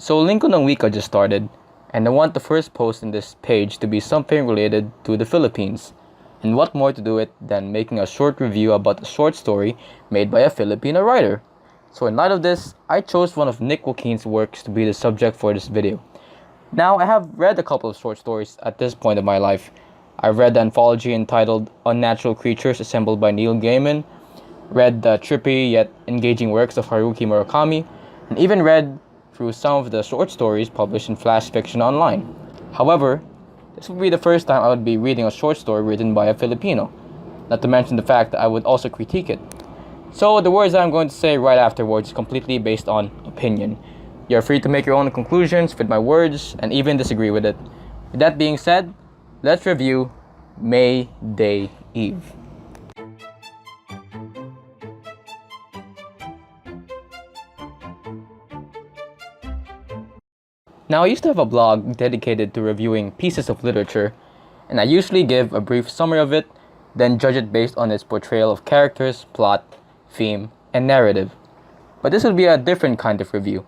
So Linggo ng Wika just started, and I want the first post in this page to be something related to the Philippines. And what more to do it than making a short review about a short story made by a Filipino writer. So in light of this, I chose one of Nick Joaquin's works to be the subject for this video. Now, I have read a couple of short stories at this point of my life. I've read the anthology entitled Unnatural Creatures assembled by Neil Gaiman, read the trippy yet engaging works of Haruki Murakami, and even read through some of the short stories published in Flash Fiction Online. However, this would be the first time I would be reading a short story written by a Filipino, not to mention the fact that I would also critique it. So the words that I'm going to say right afterwards is completely based on opinion. You're free to make your own conclusions with my words and even disagree with it. With that being said, let's review May Day Eve. Now, I used to have a blog dedicated to reviewing pieces of literature, and I usually give a brief summary of it, then judge it based on its portrayal of characters, plot, theme, and narrative. But this would be a different kind of review.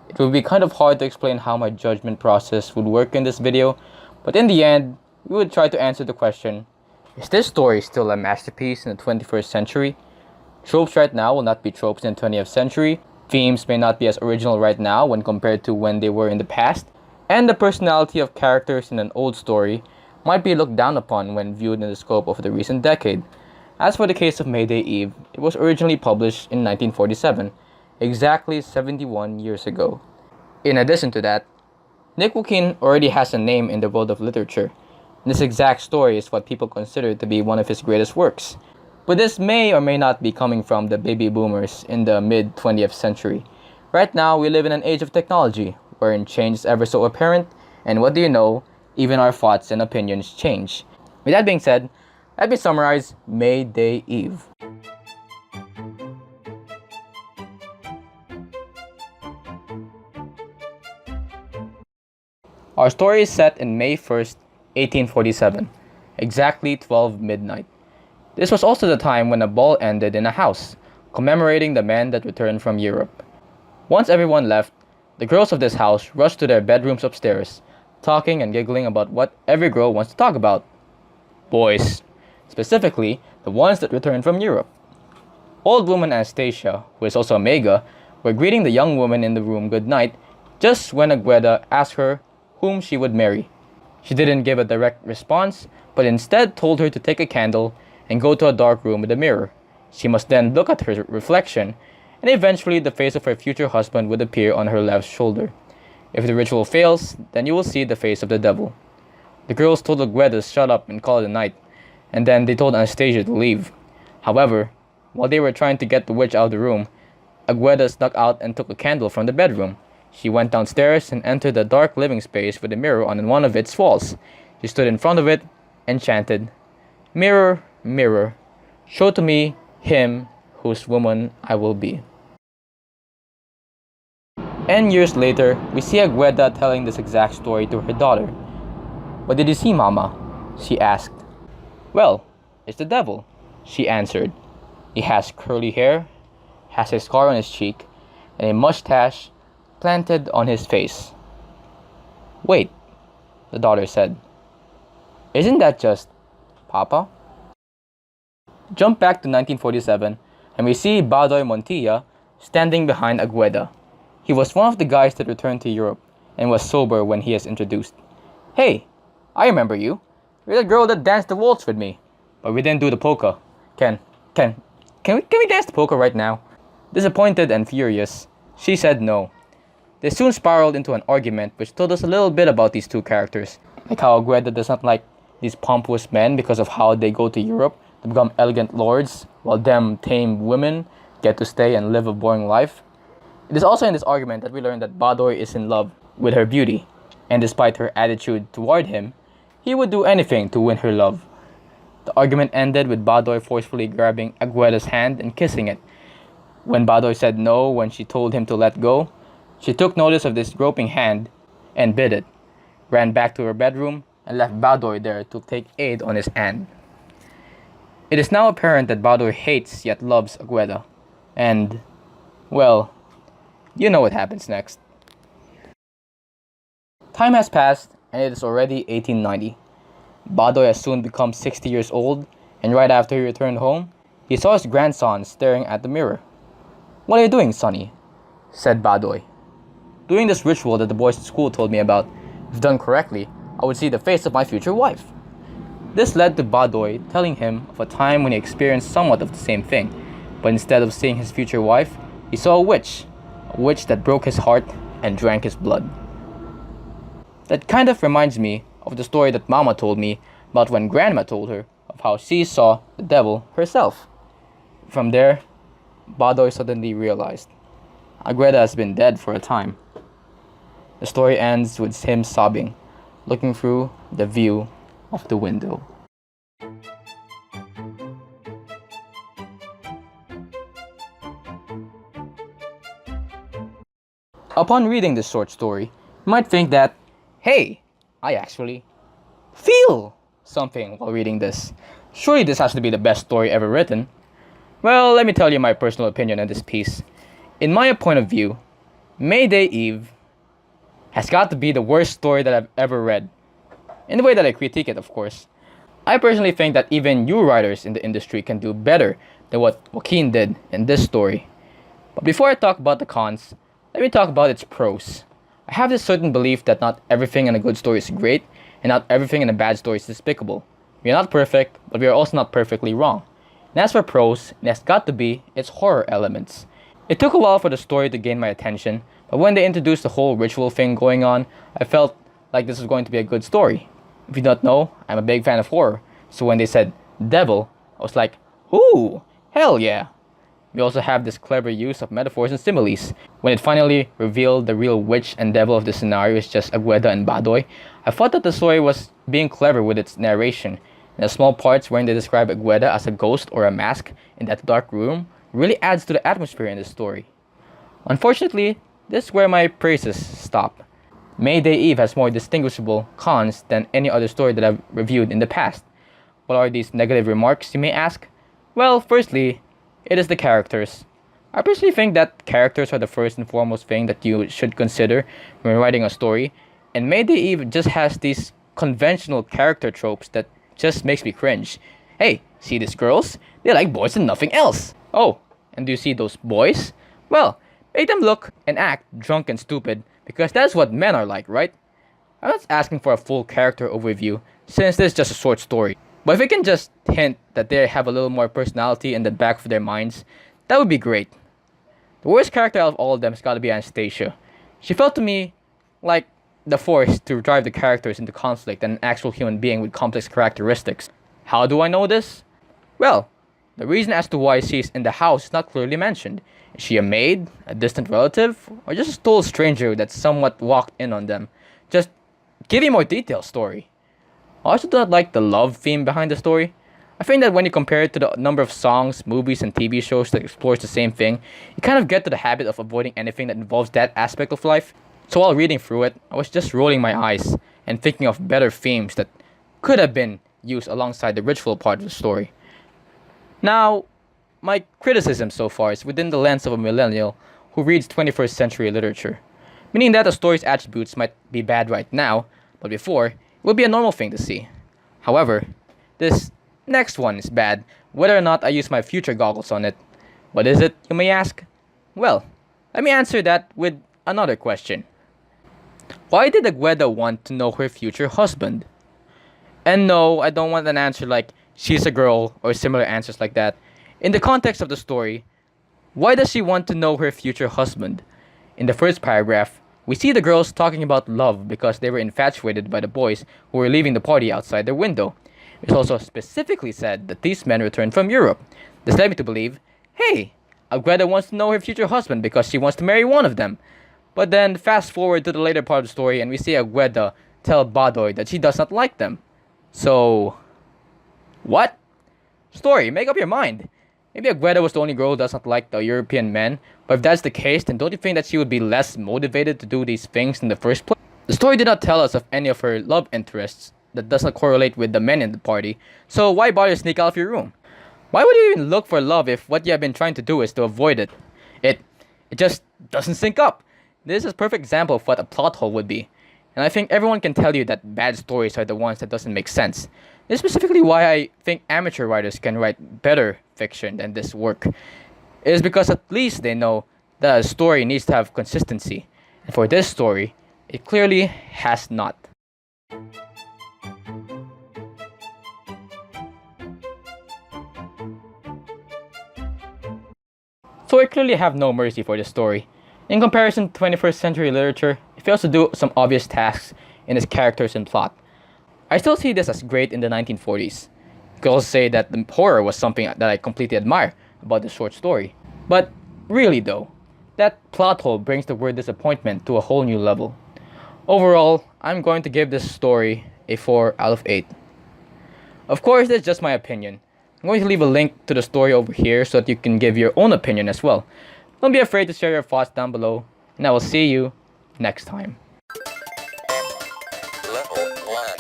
It would be kind of hard to explain how my judgment process would work in this video, but in the end, we would try to answer the question, is this story still a masterpiece in the 21st century? Tropes right now will not be tropes in the 20th century, themes may not be as original right now when compared to when they were in the past, and the personality of characters in an old story might be looked down upon when viewed in the scope of the recent decade. As for the case of May Day Eve, it was originally published in 1947, exactly 71 years ago. In addition to that, Nick Joaquin already has a name in the world of literature, and this exact story is what people consider to be one of his greatest works. But this may or may not be coming from the baby boomers in the mid-20th century. Right now, we live in an age of technology, wherein change is ever so apparent, and what do you know, even our thoughts and opinions change. With that being said, let me summarize May Day Eve. Our story is set in May 1st, 1847, exactly 12 midnight. This was also the time when a ball ended in a house, commemorating the men that returned from Europe. Once everyone left, the girls of this house rushed to their bedrooms upstairs, talking and giggling about what every girl wants to talk about. Boys. Specifically, the ones that returned from Europe. Old woman Anastasia, who is also a Mega, were greeting the young woman in the room good night just when Agueda asked her whom she would marry. She didn't give a direct response, but instead told her to take a candle and go to a dark room with a mirror. She must then look at her reflection, and eventually the face of her future husband would appear on her left shoulder. If the ritual fails, then you will see the face of the devil. The girls told Agueda to shut up and call it a night, and then they told Anastasia to leave. However, while they were trying to get the witch out of the room, Agueda snuck out and took a candle from the bedroom. She went downstairs and entered the dark living space with a mirror on one of its walls. She stood in front of it and chanted, "Mirror, mirror, show to me him whose woman I will be." And years later, we see Agueda telling this exact story to her daughter. "What did you see, Mama?" she asked. "Well, it's the devil," she answered. "He has curly hair, has a scar on his cheek, and a mustache planted on his face." "Wait," the daughter said. "Isn't that just Papa?" Jump back to 1947, and we see Badoy Montilla standing behind Agueda. He was one of the guys that returned to Europe and was sober when he is introduced. "Hey, I remember you. You're the girl that danced the waltz with me. But we didn't do the polka. Can we dance the polka right now?" Disappointed and furious, she said no. They soon spiraled into an argument which told us a little bit about these two characters, like how Agueda does not like these pompous men because of how they go to Europe to become elegant lords, while them tame women get to stay and live a boring life. It is also in this argument that we learn that Badoy is in love with her beauty, and despite her attitude toward him, he would do anything to win her love. The argument ended with Badoy forcefully grabbing Agueda's hand and kissing it. When Badoy said no when she told him to let go, she took notice of this groping hand and bit it, ran back to her bedroom, and left Badoy there to take aid on his hand. It is now apparent that Badoy hates yet loves Agueda, and, well, you know what happens next. Time has passed, and it is already 1890. Badoy has soon become 60 years old, and right after he returned home, he saw his grandson staring at the mirror. "What are you doing, sonny?" said Badoy. "Doing this ritual that the boys at school told me about. If done correctly, I would see the face of my future wife." This led to Badoy telling him of a time when he experienced somewhat of the same thing, but instead of seeing his future wife, he saw a witch that broke his heart and drank his blood. That kind of reminds me of the story that Mama told me about when Grandma told her of how she saw the devil herself. From there, Badoy suddenly realized Agueda has been dead for a time. The story ends with him sobbing, looking through the view of the window. Upon reading this short story, you might think that, hey, I actually feel something while reading this. Surely this has to be the best story ever written. Well, let me tell you my personal opinion on this piece. In my point of view, Mayday Eve has got to be the worst story that I've ever read. In the way that I critique it, of course. I personally think that even new writers in the industry can do better than what Joaquin did in this story. But before I talk about the cons, let me talk about its pros. I have this certain belief that not everything in a good story is great, and not everything in a bad story is despicable. We are not perfect, but we are also not perfectly wrong. And as for pros, it has got to be its horror elements. It took a while for the story to gain my attention, but when they introduced the whole ritual thing going on, I felt like this was going to be a good story. If you don't know, I'm a big fan of horror, so when they said devil, I was like, ooh, hell yeah. We also have this clever use of metaphors and similes. When it finally revealed the real witch and devil of the scenario is just Agueda and Badoy, I thought that the story was being clever with its narration, and the small parts wherein they describe Agueda as a ghost or a mask in that dark room really adds to the atmosphere in the story. Unfortunately, this is where my praises stop. Mayday Eve has more distinguishable cons than any other story that I've reviewed in the past. What are these negative remarks, you may ask? Well, firstly, it is the characters. I personally think that characters are the first and foremost thing that you should consider when writing a story, and Mayday Eve just has these conventional character tropes that just makes me cringe. Hey, see these girls? They like boys and nothing else. Oh, and do you see those boys? Well, make them look and act drunk and stupid, because that's what men are like, right? I'm not asking for a full character overview, since this is just a short story. But if we can just hint that they have a little more personality in the back of their minds, that would be great. The worst character out of all of them has got to be Anastasia. She felt to me like the force to drive the characters into conflict than an actual human being with complex characteristics. How do I know this? Well, the reason as to why she's in the house is not clearly mentioned. Is she a maid, a distant relative, or just a total stranger that somewhat walked in on them? Just give me more details, story. I also do not like the love theme behind the story. I think that when you compare it to the number of songs, movies, and TV shows that explores the same thing, you kind of get to the habit of avoiding anything that involves that aspect of life. So while reading through it, I was just rolling my eyes and thinking of better themes that could have been used alongside the ritual part of the story. Now, my criticism so far is within the lens of a millennial who reads 21st century literature, meaning that the story's attributes might be bad right now, but before, it would be a normal thing to see. However, this next one is bad, whether or not I use my future goggles on it. What is it, you may ask? Well, let me answer that with another question. Why did Agueda want to know her future husband? And no, I don't want an answer like, she's a girl, or similar answers like that. In the context of the story, why does she want to know her future husband? In the first paragraph, we see the girls talking about love because they were infatuated by the boys who were leaving the party outside their window. It's also specifically said that these men returned from Europe. This led me to believe, hey, Agueda wants to know her future husband because she wants to marry one of them. But then fast forward to the later part of the story and we see Agueda tell Badoy that she does not like them. So, what? Story, make up your mind. Maybe Agueda was the only girl who does not like the European men, but if that's the case, then don't you think that she would be less motivated to do these things in the first place? The story did not tell us of any of her love interests that does not correlate with the men in the party, so why bother sneak out of your room? Why would you even look for love if what you have been trying to do is to avoid it? It just doesn't sync up. This is a perfect example of what a plot hole would be. And I think everyone can tell you that bad stories are the ones that doesn't make sense. This is specifically why I think amateur writers can write better fiction than this work. It is because at least they know that a story needs to have consistency. And for this story, it clearly has not. So I clearly have no mercy for this story. In comparison to 21st century literature, it fails to do some obvious tasks in its characters and plot. I still see this as great in the 1940s. You could also say that the horror was something that I completely admire about this short story. But really though, that plot hole brings the word disappointment to a whole new level. Overall, I'm going to give this story a 4 out of 8. Of course, that's just my opinion. I'm going to leave a link to the story over here so that you can give your own opinion as well. Don't be afraid to share your thoughts down below, and I will see you next time. Level 1.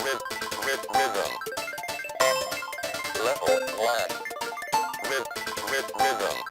Rhythm. Level 1. Rhythm.